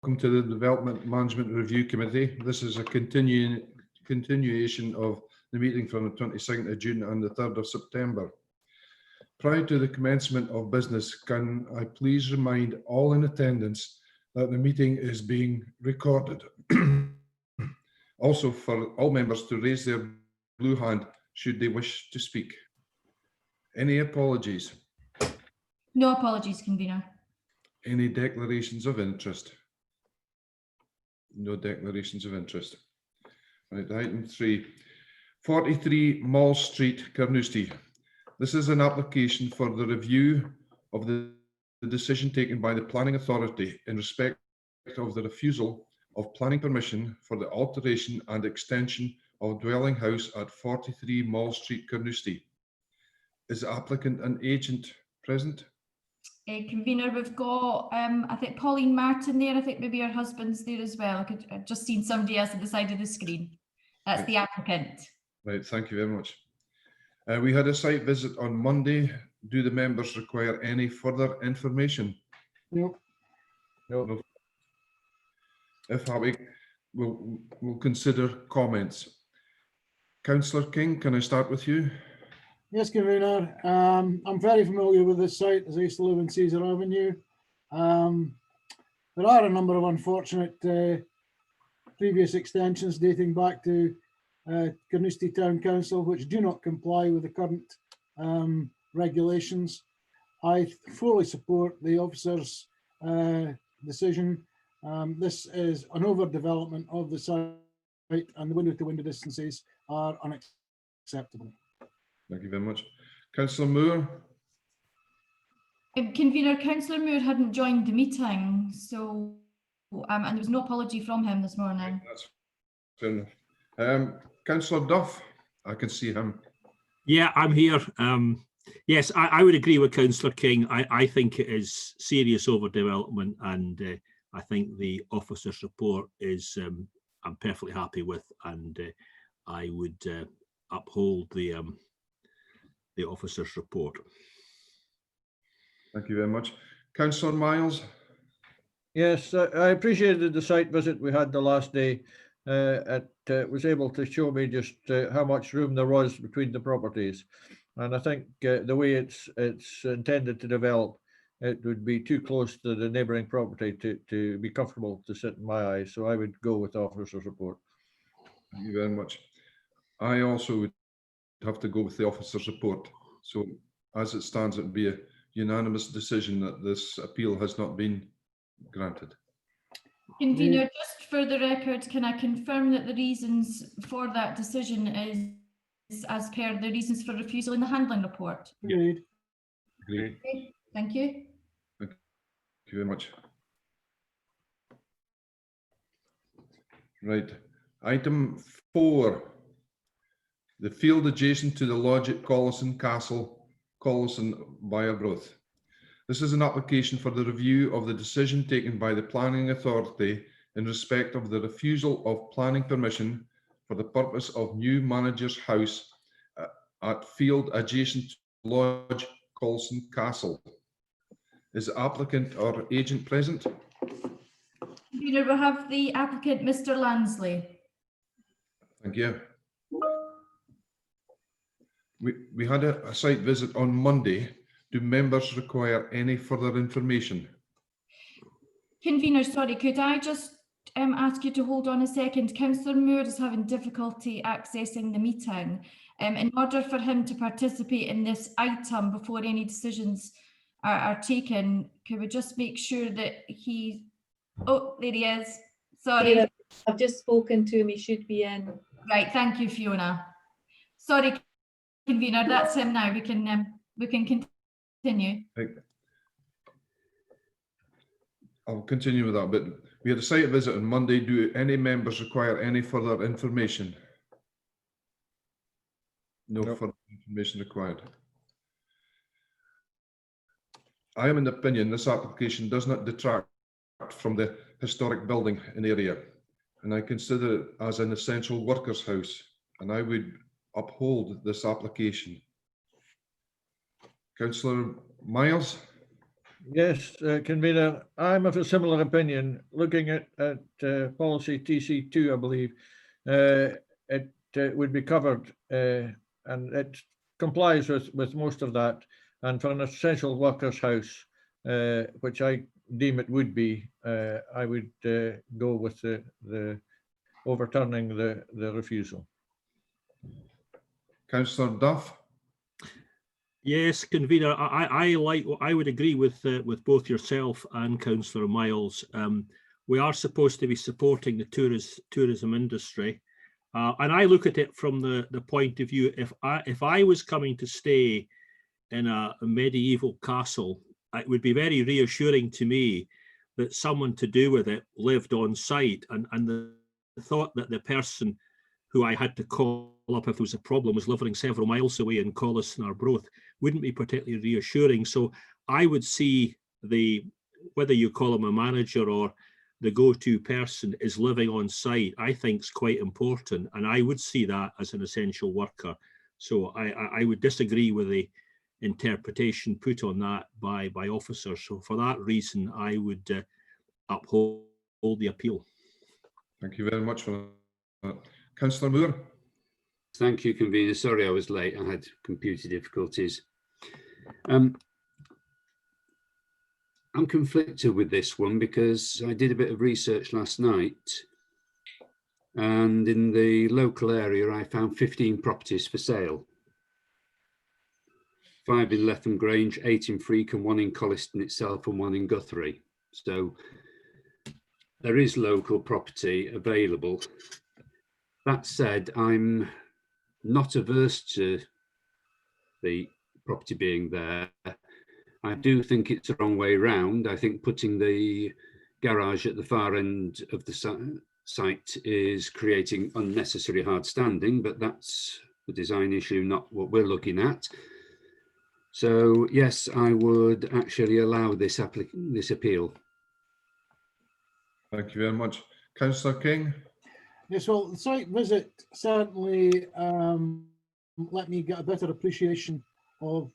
Welcome to the Development Management Review Committee. This is a continuation of the meeting from the 22nd of June and the 3rd of September. Prior to the commencement of business, can I please remind all in attendance that the meeting is being recorded. Also, for all members to raise their blue hand should they wish to speak. Any apologies? No apologies, convener. Any declarations of interest? No declarations of interest. Right, item 3, 43 Mall Street, Carnoustie. This is an application for the review of the decision taken by the Planning Authority in respect of the refusal of planning permission for the alteration and extension of dwelling house at 43 Mall Street, Carnoustie. Is the applicant and agent present? Convener, we've got, I think, Pauline Martin there. I think maybe her husband's there as well. I've just seen somebody else at the side of the screen. That's the applicant. Right, thank you very much. We had a site visit on Monday. Do the members require any further information? No. No. If happy, we'll consider comments. Councillor King, can I start with you? Yes, convener. I'm very familiar with this site as I used to live in Caesar Avenue. There are a number of unfortunate previous extensions dating back to Carnoustie Town Council, which do not comply with the current regulations. I fully support the officer's decision. This is an overdevelopment of the site, and the window-to-window distances are unacceptable. Thank you very much. Councillor Moore? Convener, Councillor Moore hadn't joined the meeting, so and there was no apology from him this morning. That's fair enough. Councillor Duff, I can see him. Yeah, I'm here. Yes, I would agree with Councillor King. I think it is serious overdevelopment, and I think the officer's report is I'm perfectly happy with, and I would uphold the officer's report. Thank you very much. Councillor Miles? Yes, I appreciated the site visit we had the last day. It was able to show me just how much room there was between the properties, and I think the way it's intended to develop, it would be too close to the neighbouring property to be comfortable to sit in my eyes. So I would go with the officer's report. Thank you very much. I also would have to go with the officer's report. So as it stands, it would be a unanimous decision that this appeal has not been granted. Convener, just for the record, can I confirm that the reasons for that decision is as per the reasons for refusal in the handling report? Agreed. Agreed. Okay, thank you. Thank you very much. Right. Item 4. The field adjacent to the lodge at Collison Castle, Collison Byerbrooth. This is an application for the review of the decision taken by the Planning Authority in respect of the refusal of planning permission for the purpose of new manager's house at field adjacent to lodge Collison Castle. Is the applicant or agent present? Convener, we'll have the applicant, Mr. Lansley. Thank you. We had a site visit on Monday. Do members require any further information? Convener, sorry, could I just ask you to hold on a second? Councillor Moore is having difficulty accessing the meeting. In order for him to participate in this item before any decisions are taken, could we just make sure that he... Oh, there he is. Sorry. I've just spoken to him. He should be in. Right, thank you, Fiona. Sorry, Convener, that's him now. We can continue. I'll continue with that, but we had a site visit on Monday. Do any members require any further information? No further information required. I am in the opinion this application does not detract from the historic building in the area, and I consider it as an essential workers' house, and I would uphold this application. Councillor Miles? Yes, convener, I'm of a similar opinion. Looking at policy TC2, I believe, it would be covered and it complies with most of that. And for an essential workers' house, which I deem it would be, I would go with the overturning the refusal. Councillor Duff. Yes, convener, I would agree with both yourself and Councillor Miles. We are supposed to be supporting the tourism industry, and I look at it from the point of view, if I was coming to stay in a medieval castle, it would be very reassuring to me that someone to do with it lived on site, and the thought that the person who I had to call up if there was a problem was living several miles away in Collis and Arbroath wouldn't be particularly reassuring. So I would see whether you call him a manager or the go-to person is living on site, I think is quite important, and I would see that as an essential worker. So I would disagree with the interpretation put on that by officers. So for that reason, I would uphold the appeal. Thank you very much for that. Councillor Moore. Thank you, convener. Sorry I was late. I had computer difficulties. I'm conflicted with this one because I did a bit of research last night, and in the local area I found 15 properties for sale. 5 in Letham Grange, 8 in Freakham, 1 in Colliston itself and 1 in Guthrie. So there is local property available. That said, I'm not averse to the property being there. I do think it's the wrong way round. I think putting the garage at the far end of the site is creating unnecessary hard standing, but that's the design issue, not what we're looking at. So yes, I would actually allow this appeal. Thank you very much. Councillor King. Yes, well, the site visit certainly let me get a better appreciation of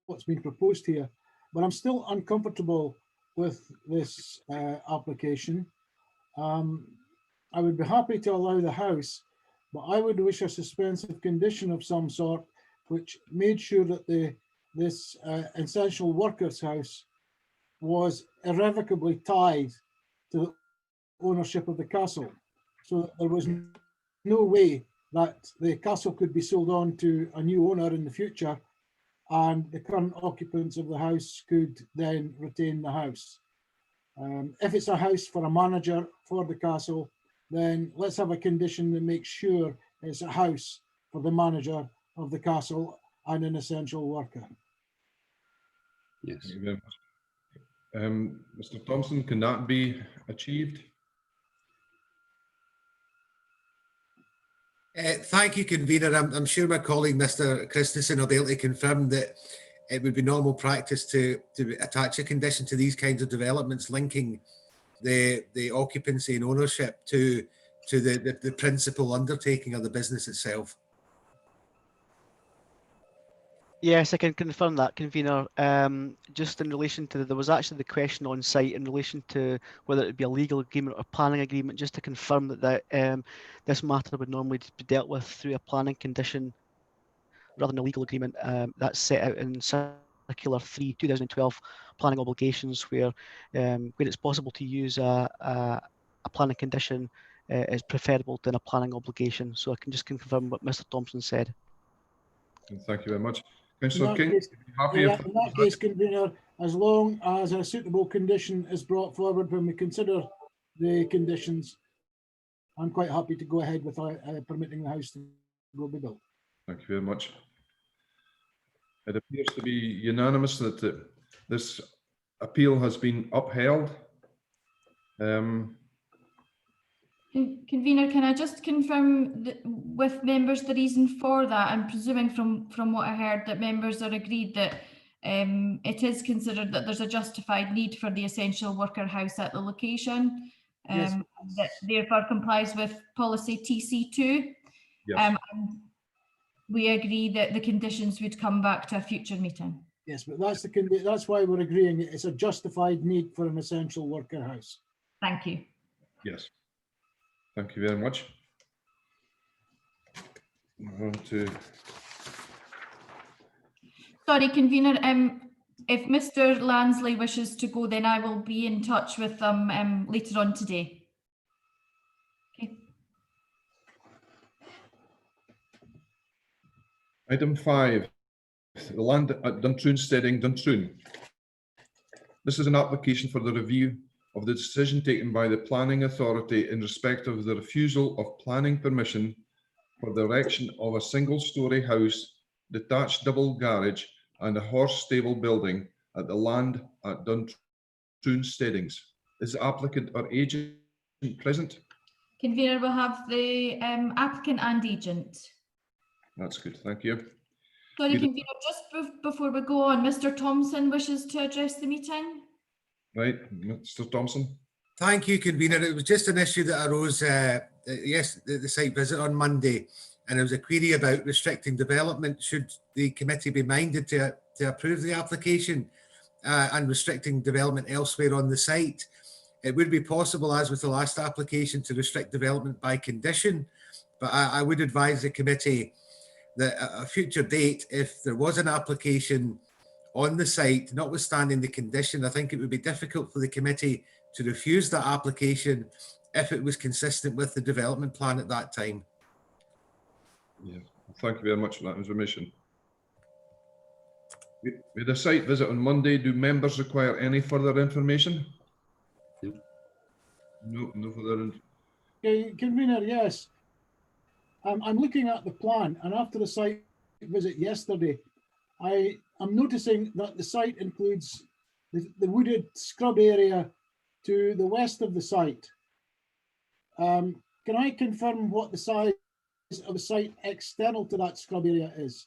what's been proposed here, but I'm still uncomfortable with this application. I would be happy to allow the house, but I would wish a suspensive condition of some sort which made sure that this essential workers house was irrevocably tied to the ownership of the castle. So there was no way that the castle could be sold on to a new owner in the future and the current occupants of the house could then retain the house. If it's a house for a manager for the castle, then let's have a condition that makes sure it's a house for the manager of the castle and an essential worker. Yes. Thank you very much. Mr. Thompson, can that be achieved? Thank you, convener. I'm sure my colleague, Mr. Christensen, will be able to confirm that it would be normal practice to attach a condition to these kinds of developments, linking the occupancy and ownership to the principal undertaking of the business itself. Yes, I can confirm that, convener. Just in relation to there was actually the question on site in relation to whether it would be a legal agreement or planning agreement, just to confirm that this matter would normally be dealt with through a planning condition rather than a legal agreement. That's set out in Circular 3 2012 planning obligations, where it's possible to use a planning condition is preferable than a planning obligation. So I can just confirm what Mr. Thompson said. Thank you very much. In Councillor that King, case, happy in if that case, convener, as long as a suitable condition is brought forward when we consider the conditions, I'm quite happy to go ahead with permitting the house to go be built. Thank you very much. It appears to be unanimous that this appeal has been upheld. Convener, can I just confirm with members the reason for that? I'm presuming from what I heard that members are agreed that it is considered that there's a justified need for the essential worker house at the location, Yes. that therefore complies with policy TC2. Yes. And we agree that the conditions would come back to a future meeting. Yes, but that's why we're agreeing it's a justified need for an essential worker house. Thank you. Yes. Thank you very much. We're on to Sorry, convener, if Mr. Lansley wishes to go, then I will be in touch with them later on today. Okay. item 5, the land at Duntroon Steading, Duntroon. This is an application for the review of the decision taken by the planning authority in respect of the refusal of planning permission for the erection of a single-storey house, detached double garage and a horse stable building at the land at Duntroon Steadings. Is the applicant or agent present? Convener, will have the applicant and agent. That's good, thank you. Sorry, Good. convener, just before we go on, Mr. Thompson wishes to address the meeting. Right, Mr. Thompson. Thank you, convener. It was just an issue that arose, yes, the site visit on Monday, and there was a query about restricting development. Should the committee be minded to approve the application and restricting development elsewhere on the site? It would be possible, as with the last application, to restrict development by condition, but I would advise the committee that at a future date, if there was an application on the site, notwithstanding the condition, I think it would be difficult for the committee to refuse that application if it was consistent with the development plan at that time. Yeah, thank you very much for that information. We had a site visit on Monday. Do members require any further information? No, no further. Convener, yes. I'm looking at the plan, and after the site visit yesterday, I am noticing that the site includes the wooded scrub area to the west of the site. Can I confirm what the size of the site external to that scrub area is?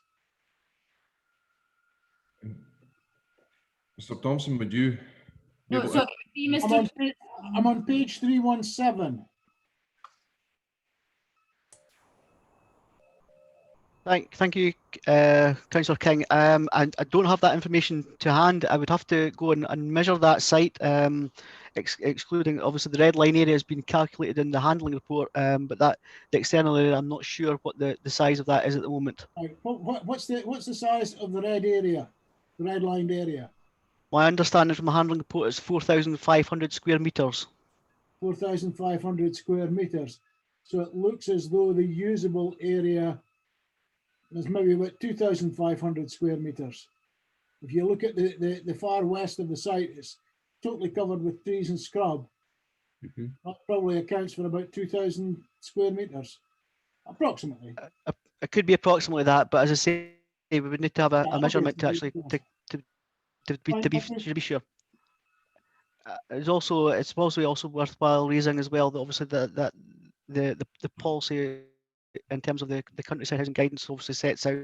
Mr. Thompson, would you? No, so it would be Mr. I'm on page 317. Thank you, Councillor King. I don't have that information to hand. I would have to go and measure that site, excluding obviously the red line area has been calculated in the handling report, but the external area, I'm not sure what the size of that is at the moment. Right. What's the size of the red area, the red lined area? My understanding from the handling report is 4,500 square metres. 4,500 square metres. So it looks as though the usable area is maybe about 2,500 square metres. If you look at the far west of the site, it's totally covered with trees and scrub. That probably accounts for about 2,000 square metres, approximately. It could be approximately that, but as I say, we would need to have a measurement to actually to be sure. It's also worthwhile raising as well that obviously that the policy in terms of the countryside housing guidance obviously sets out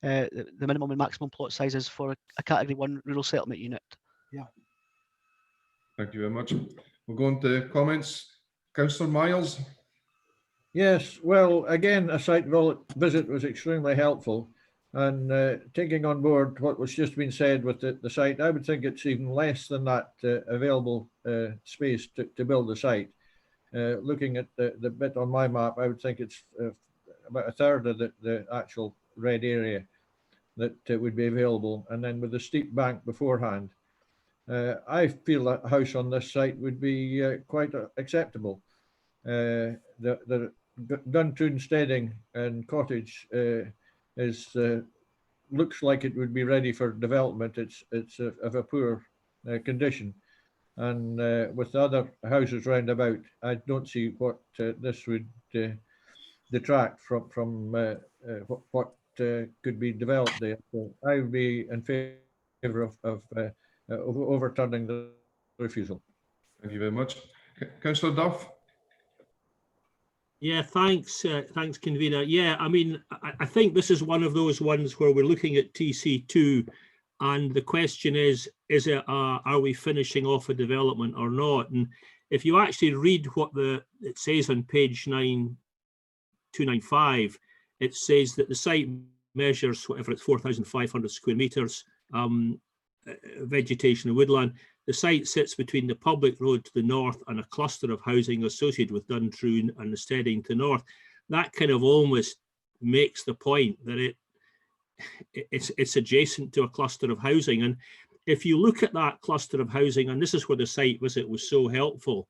the minimum and maximum plot sizes for a category 1 rural settlement unit. Yeah. Thank you very much. We'll go on to comments. Councillor Miles. Yes, well, again, a site visit was extremely helpful, and taking on board what was just been said with the site, I would think it's even less than that available space to build the site. Looking at the bit on my map, I would think it's about a third of the actual red area that would be available, and then with the steep bank beforehand, I feel that a house on this site would be quite acceptable. The Duntroon Steading and cottage looks like it would be ready for development. It's of a poor condition. And with the other houses round about, I don't see what this would detract from what could be developed there. So I would be in favour of overturning the refusal. Thank you very much. Councillor Duff. Yeah, thanks, convener. Yeah, I mean, I think this is one of those ones where we're looking at TC2, and the question is it are we finishing off a development or not? And if you actually read what it says on page 295, it says that the site measures whatever it's 4,500 square metres, vegetation and woodland. The site sits between the public road to the north and a cluster of housing associated with Duntroon and the Steading to north. That kind of almost makes the point that it's adjacent to a cluster of housing. And if you look at that cluster of housing, and this is where the site visit was so helpful,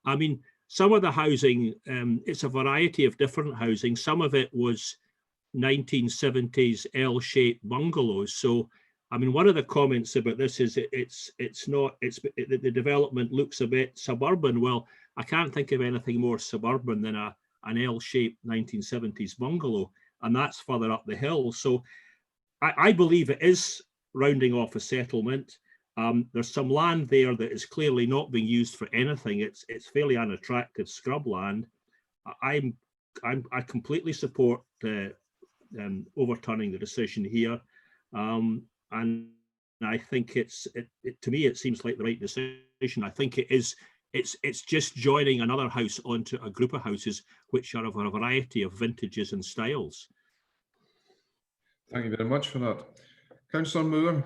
I mean, some of the housing, it's a variety of different housing. Some of it was 1970s L-shaped bungalows. So, I mean, one of the comments about this is the development looks a bit suburban. Well, I can't think of anything more suburban than an L-shaped 1970s bungalow, and that's further up the hill. So I believe it is rounding off a settlement. There's some land there that is clearly not being used for anything. It's fairly unattractive scrub land. I completely support overturning the decision here, and I think to me it seems like the right decision. I think it's just joining another house onto a group of houses which are of a variety of vintages and styles. Thank you very much for that. Councillor Moore.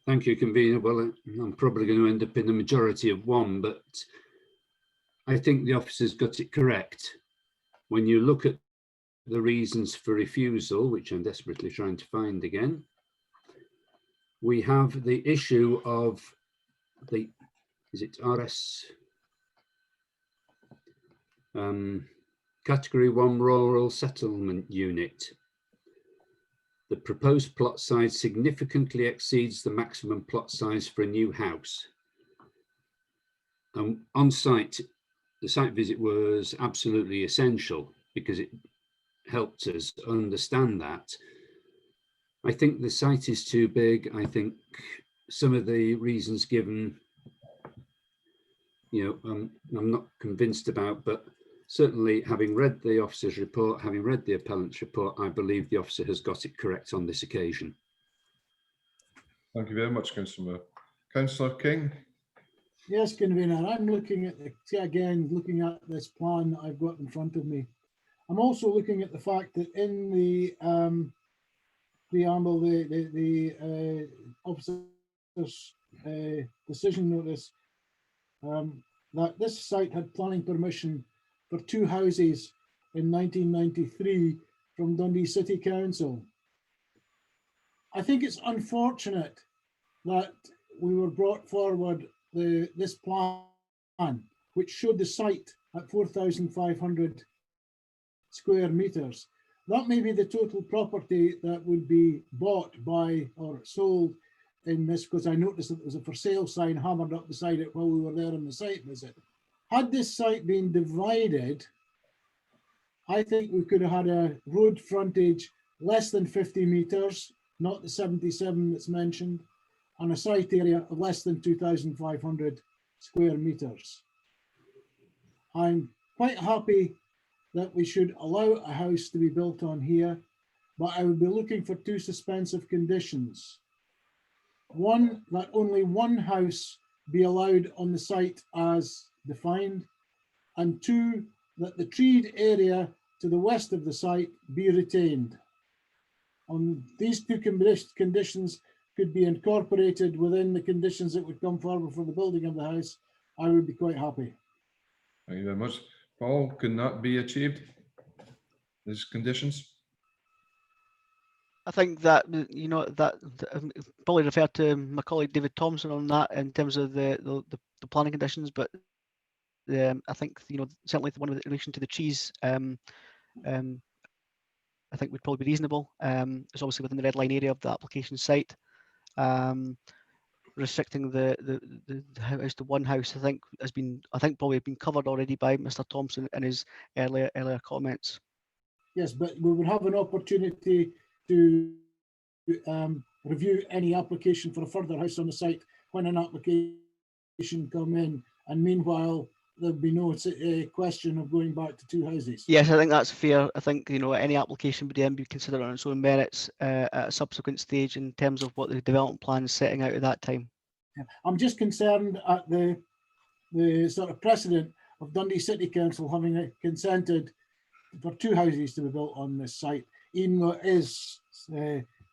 Thank you, Convener. Well, I'm probably going to end up in the majority of one, but I think the officers got it correct. When you look at the reasons for refusal, which I'm desperately trying to find again, we have the issue of is it RS? Category 1 rural settlement unit. The proposed plot size significantly exceeds the maximum plot size for a new house. On site, the site visit was absolutely essential because it helped us understand that. I think the site is too big. I think some of the reasons given, I'm not convinced about, but certainly having read the officer's report, having read the appellant's report, I believe the officer has got it correct on this occasion. Thank you very much, Councillor Moore. Councillor King. Yes, Convener, I'm looking at looking at this plan that I've got in front of me. I'm also looking at the fact that in the preamble, the officer's decision notice, that this site had planning permission for 2 houses in 1993 from Dundee City Council. I think it's unfortunate that we were brought forward this plan, which showed the site at 4,500 square meters. That may be the total property that would be bought by or sold in this, because I noticed that there was a for sale sign hammered up beside it while we were there on the site visit. Had this site been divided, I think we could have had a road frontage less than 50 meters, not the 77 that's mentioned, and a site area of less than 2,500 square meters. I'm quite happy that we should allow a house to be built on here, but I would be looking for 2 suspensive conditions. One, that only one house be allowed on the site as defined, and 2, that the treed area to the west of the site be retained. On these 2 conditions could be incorporated within the conditions that would come forward for the building of the house, I would be quite happy. Thank you very much. Paul, can that be achieved, these conditions? I think that, probably refer to my colleague David Thompson on that in terms of the planning conditions, but I think, certainly the one in relation to the trees, I think would probably be reasonable. It's obviously within the red line area of the application site. Restricting the house to one house, I think probably been covered already by Mr. Thompson in his earlier comments. Yes, but we would have an opportunity to review any application for a further house on the site when an application come in, and meanwhile there'd be no question of going back to 2 houses. Yes, I think that's fair. I think any application would then be considered on its own merits at a subsequent stage in terms of what the development plan is setting out at that time. Yeah. I'm just concerned at the sort of precedent of Dundee City Council having consented for 2 houses to be built on this site, even though it is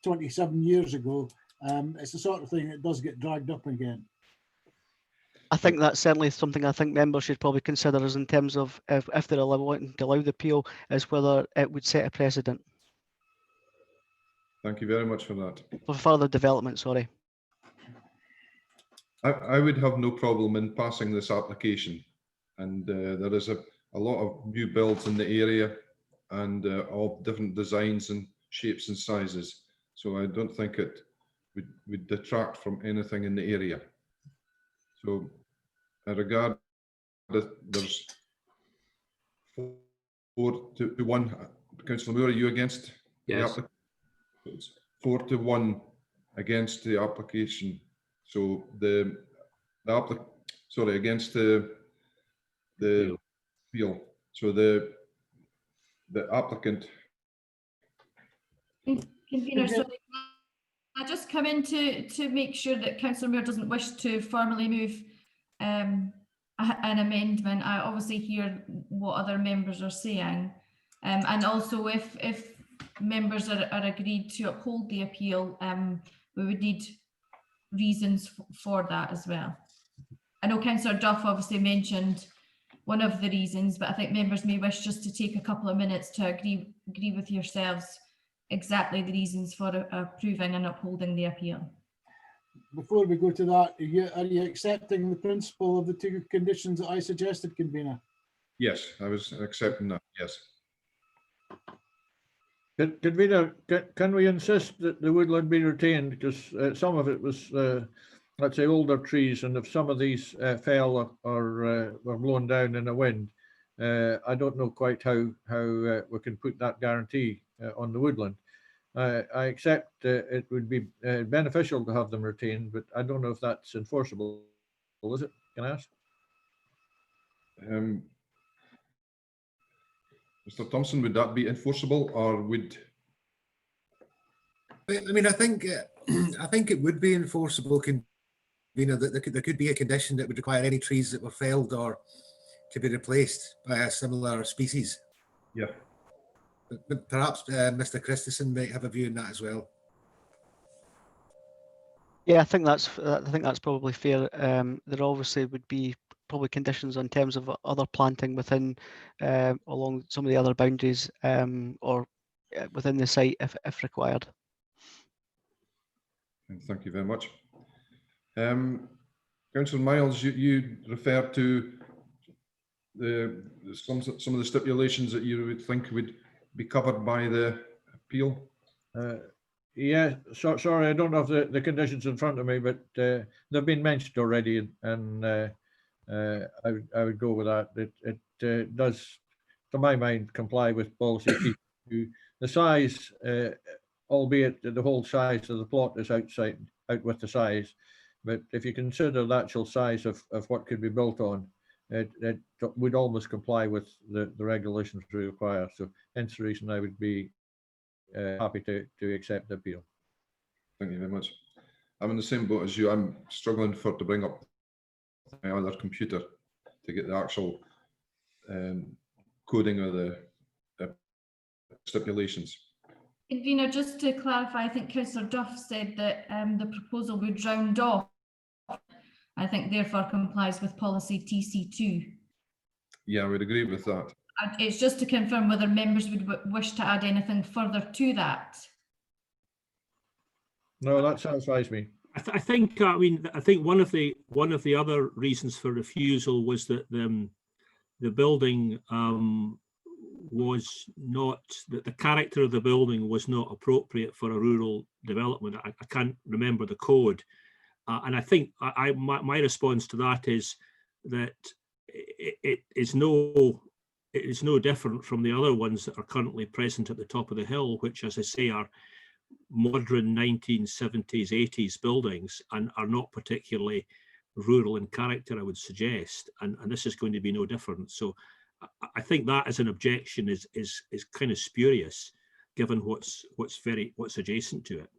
27 years ago, it's the sort of thing that does get dragged up again. I think that's certainly something I think members should probably consider, as in terms of if they're wanting to allow the appeal, is whether it would set a precedent Thank you very much for that. for further development. Sorry. I would have no problem in passing this application, and there is a lot of new builds in the area, and all different designs and shapes and sizes. So I don't think it would detract from anything in the area. So I regard that there's 4-1. Councillor Moore, are you against? Yes. The it's 4-1 against the application. So against the appeal. So the applicant. Convener, sorry, I just come in to make sure that Councillor Moore doesn't wish to formally move an amendment. I obviously hear what other members are saying, and also if members are agreed to uphold the appeal, we would need reasons for that as well. I know Councillor Duff obviously mentioned one of the reasons, but I think members may wish just to take a couple of minutes to agree with yourselves exactly the reasons for approving and upholding the appeal. Before we go to that, are you accepting the principle of the two conditions that I suggested, Convener? Yes, I was accepting that. Yes. Convener, can we insist that the woodland be retained, because some of it was, let's say, older trees, and if some of these fell or were blown down in a wind, I don't know quite how we can put that guarantee on the woodland. I accept it would be beneficial to have them retained, but I don't know if that's enforceable. Is it? Can I ask? Mr. Thompson, would that be enforceable, or would? I mean, I think it would be enforceable. That there could be a condition that would require any trees that were felled or to be replaced by a similar species. Yeah. But perhaps Mr. Christensen might have a view on that as well. Yeah, I think that's probably fair. There obviously would be probably conditions in terms of other planting within along some of the other boundaries or within the site if required. Thank you very much. Councillor Miles, you referred to some of the stipulations that you would think would be covered by the appeal. Yeah, sorry, I don't have the conditions in front of me, but they've been mentioned already, and I would go with that. It does, to my mind, comply with policy. The size, albeit the whole size of the plot is out with the size, but if you consider the actual size of what could be built on, it would almost comply with the regulations we require. So hence the reason I would be happy to accept the appeal. Thank you very much. I'm in the same boat as you. I'm struggling to bring up my other computer to get the actual coding of the stipulations. Convener, just to clarify, I think Councillor Duff said that the proposal would round off, I think therefore complies with policy TC2. Yeah, I would agree with that. It's just to confirm whether members would wish to add anything further to that. No, that satisfies me. I think one of the other reasons for refusal was that the building was not, that the character of the building was not appropriate for a rural development. I can't remember the code, and I think my response to that is that it is no different from the other ones that are currently present at the top of the hill, which, as I say, are modern 1970s, 80s buildings and are not particularly rural in character, I would suggest, and this is going to be no different. So I think that as an objection is kind of spurious, given what's adjacent to it.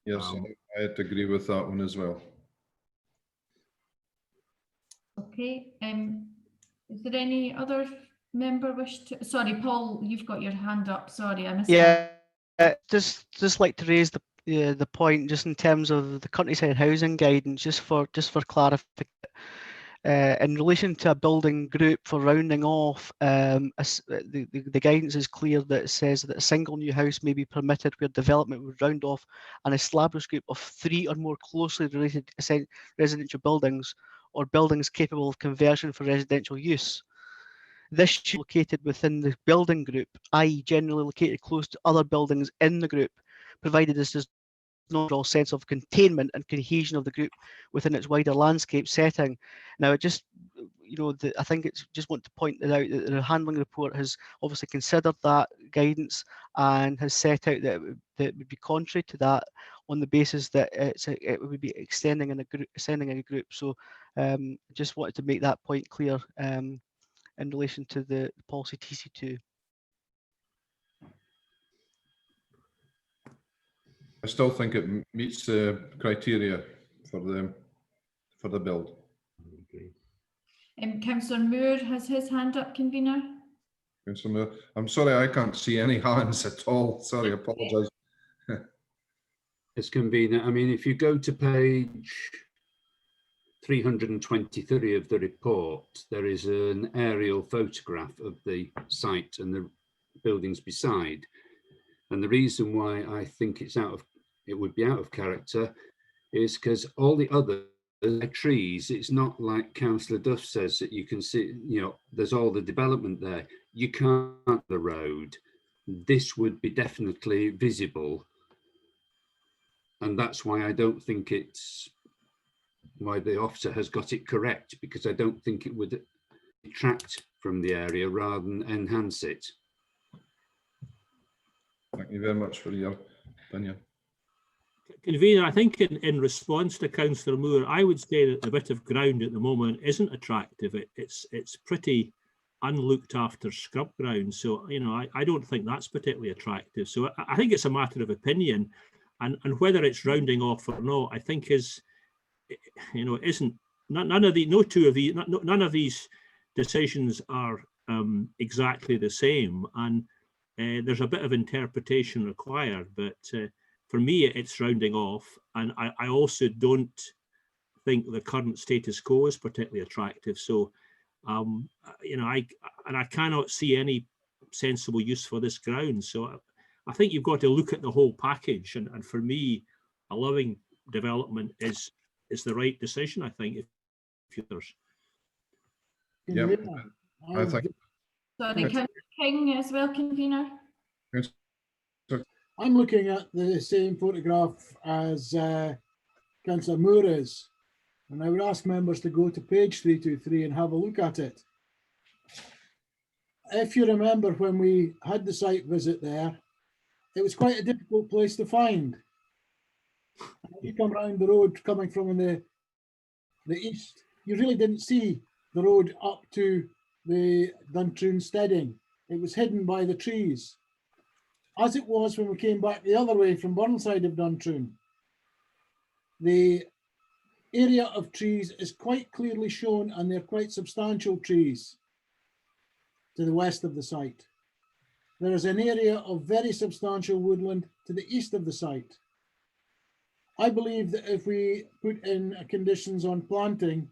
Yes, I had to agree with that one as well. Okay. Is there any other member wish to? Sorry, Paul, you've got your hand up. Sorry, I missed that. Just like to raise the point just in terms of the countryside housing guidance, just for clarification. In relation to a building group for rounding off, the guidance is clear that it says that a single new house may be permitted where development would round off an established group of 3 or more closely related residential buildings or buildings capable of conversion for residential use. This should be located within the building group, i.e. generally located close to other buildings in the group, provided this does not overall sense of containment and cohesion of the group within its wider landscape setting. Now, I think it's just want to point it out that the handling report has obviously considered that guidance and has set out that it would be contrary to that on the basis that it would be extending a group. So just wanted to make that point clear in relation to the policy TC2. I still think it meets the criteria for the build. Councillor Moore has his hand up, convener. Councillor Moore, I'm sorry, I can't see any hands at all. Sorry, I apologise. As convener, I mean, if you go to page 323 of the report, there is an aerial photograph of the site and the buildings beside. And the reason why I think it would be out of character is because all the other trees, it's not like Councillor Duff says that you can see, there's all the development there. You can't the road. This would be definitely visible. And that's why I don't think why the officer has got it correct, because I don't think it would detract from the area rather than enhance it. Thank you very much for your opinion. Convener, I think in response to Councillor Moore, I would say that the bit of ground at the moment isn't attractive. It's pretty unlooked after scrub ground. So, I don't think that's particularly attractive. So I think it's a matter of opinion, and whether it's rounding off or not, I think none of these decisions are exactly the same, and there's a bit of interpretation required, but for me it's rounding off, and I also don't think the current status quo is particularly attractive. So I cannot see any sensible use for this ground. So I think you've got to look at the whole package, and for me allowing development is the right decision, I think. If there's I think. Sorry, Councillor King as well, convener. I'm looking at the same photograph as Councillor Moore is, and I would ask members to go to page 323 and have a look at it. If you remember when we had the site visit there, it was quite a difficult place to find. You come around the road coming from the east, you really didn't see the road up to the Duntroon steading. It was hidden by the trees, as it was when we came back the other way from Burnside of Duntroon. The area of trees is quite clearly shown, and they're quite substantial trees to the west of the site. There is an area of very substantial woodland to the east of the site. I believe that if we put in conditions on planting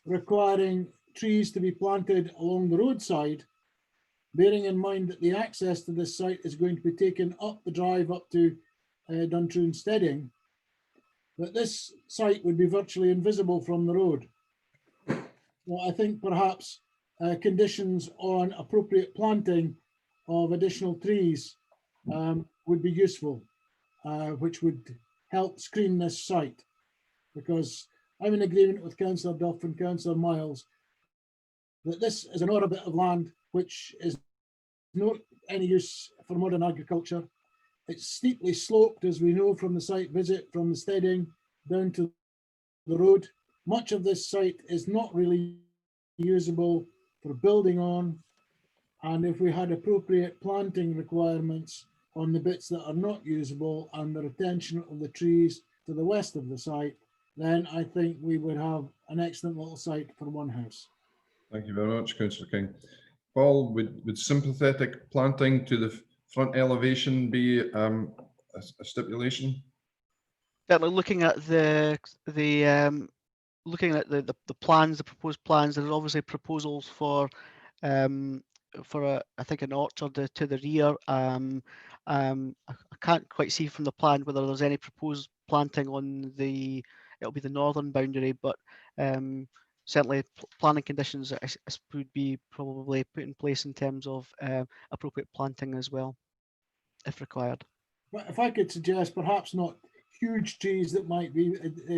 requiring trees to be planted along the roadside, bearing in mind that the access to this site is going to be taken up the drive up to Duntroon steading, that this site would be virtually invisible from the road. Well, I think perhaps conditions on appropriate planting of additional trees would be useful, which would help screen this site, because I'm in agreement with Councillor Duff and Councillor Miles that this is an odd bit of land which is not any use for modern agriculture. It's steeply sloped, as we know from the site visit, from the steading down to the road. Much of this site is not really usable for building on, and if we had appropriate planting requirements on the bits that are not usable and the retention of the trees to the west of the site, then I think we would have an excellent little site for one house. Thank you very much, Councillor King. Paul, would sympathetic planting to the front elevation be a stipulation? Certainly looking at looking at the plans, the proposed plans, there's obviously proposals for I think an orchard to the rear. I can't quite see from the plan whether there's any proposed planting on it'll be the northern boundary, but certainly planning conditions would be probably put in place in terms of appropriate planting as well, if required. But if I could suggest, perhaps not huge trees that might be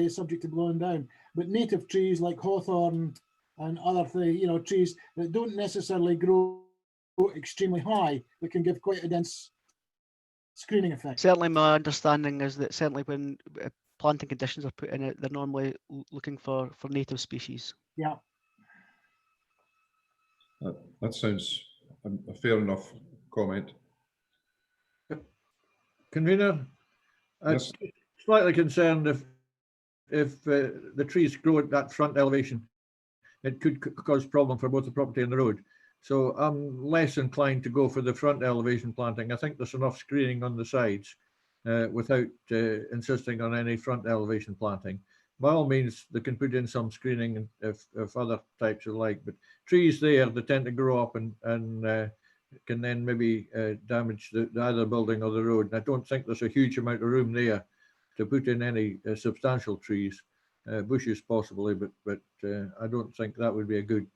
subject to blowing down, but native trees like hawthorn and other trees that don't necessarily grow extremely high, but can give quite a dense screening effect. Certainly my understanding is that certainly when planting conditions are put in it, they're normally looking for native species. Yeah. That sounds a fair enough comment. Convener, I'm Yes. slightly concerned if the trees grow at that front elevation, it could cause problem for both the property and the road. So I'm less inclined to go for the front elevation planting. I think there's enough screening on the sides without insisting on any front elevation planting. By all means, they can put in some screening if other types are like, but trees there, they tend to grow up and can then maybe damage either building or the road. And I don't think there's a huge amount of room there to put in any substantial trees, bushes possibly, but I don't think that would be a good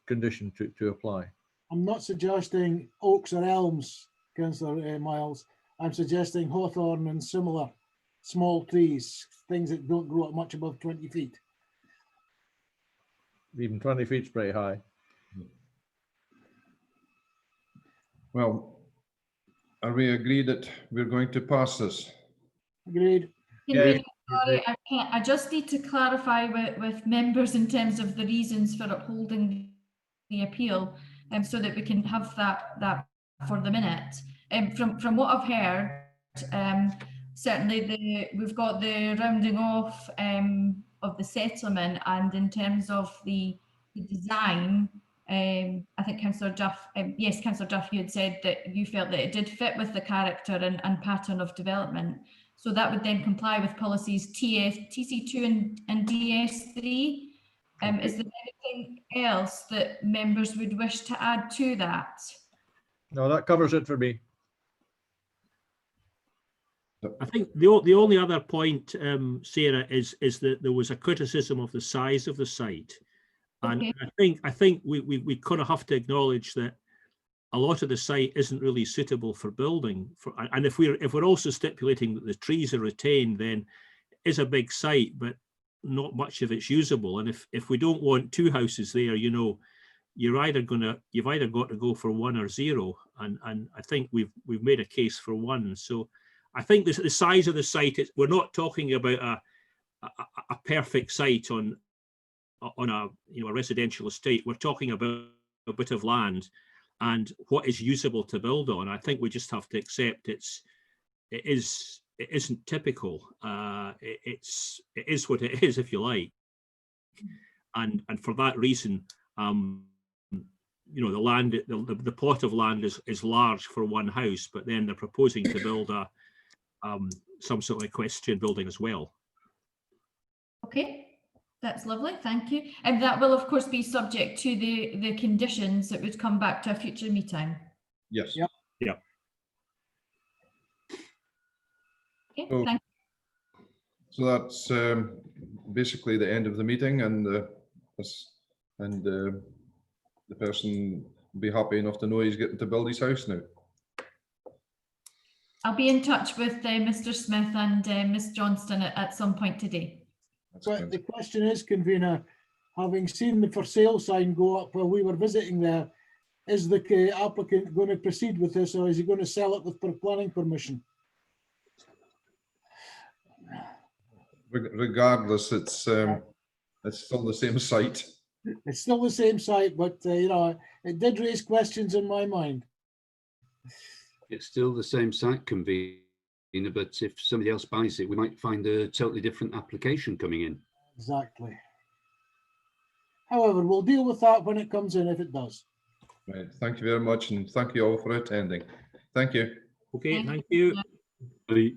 condition to apply. I'm not suggesting oaks or elms, Councillor Miles. I'm suggesting hawthorn and similar small trees, things that don't grow up much above 20 feet. Even 20 feet's pretty high. Well, are we agreed that we're going to pass this? Agreed. Convener, sorry, I just need to clarify with members in terms of the reasons for upholding the appeal, so that we can have that for the minute. From what I've heard, certainly we've got the rounding off of the settlement, and in terms of the design, I think Councillor Duff, yes, Councillor Duff, you had said that you felt that it did fit with the character and pattern of development. So that would then comply with policies TC2 and DS3. Is there anything else that members would wish to add to that? No, that covers it for me. I think the only other point, Sarah, is that there was a criticism of the size of the site, and Okay. I think we kind of have to acknowledge that a lot of the site isn't really suitable for building. And if we're also stipulating that the trees are retained, then it's a big site, but not much of it's usable. And if we don't want two houses there, you've either got to go for 1 or 0. And I think we've made a case for 1. So I think the size of the site, we're not talking about a perfect site on a residential estate. We're talking about a bit of land and what is usable to build on. I think we just have to accept it isn't typical. It is what it is, if you like. And for that reason, the land, the plot of land is large for one house, but then they're proposing to build some sort of equestrian building as well. Okay, that's lovely, thank you. And that will of course be subject to the conditions that would come back to a future meeting. Yes. Yep. Yeah. Okay, So- thank So that's basically the end of the meeting, and the person will be happy enough to know he's getting to build his house now. I'll be in touch with Mr. Smith and Miss Johnston at some point today. That's But good. the question is, Convener, having seen the for sale sign go up while we were visiting there, is the applicant going to proceed with this, or is he going to sell it with planning permission? Regardless, it's still the same site. It's still the same site, but it did raise questions in my mind. It's still the same site, Convener, but if somebody else buys it, we might find a totally different application coming in. Exactly. However, we'll deal with that when it comes in, if it does. Right. Thank you very much, and thank you all for attending. Thank you. Okay, Thank thank you. Right.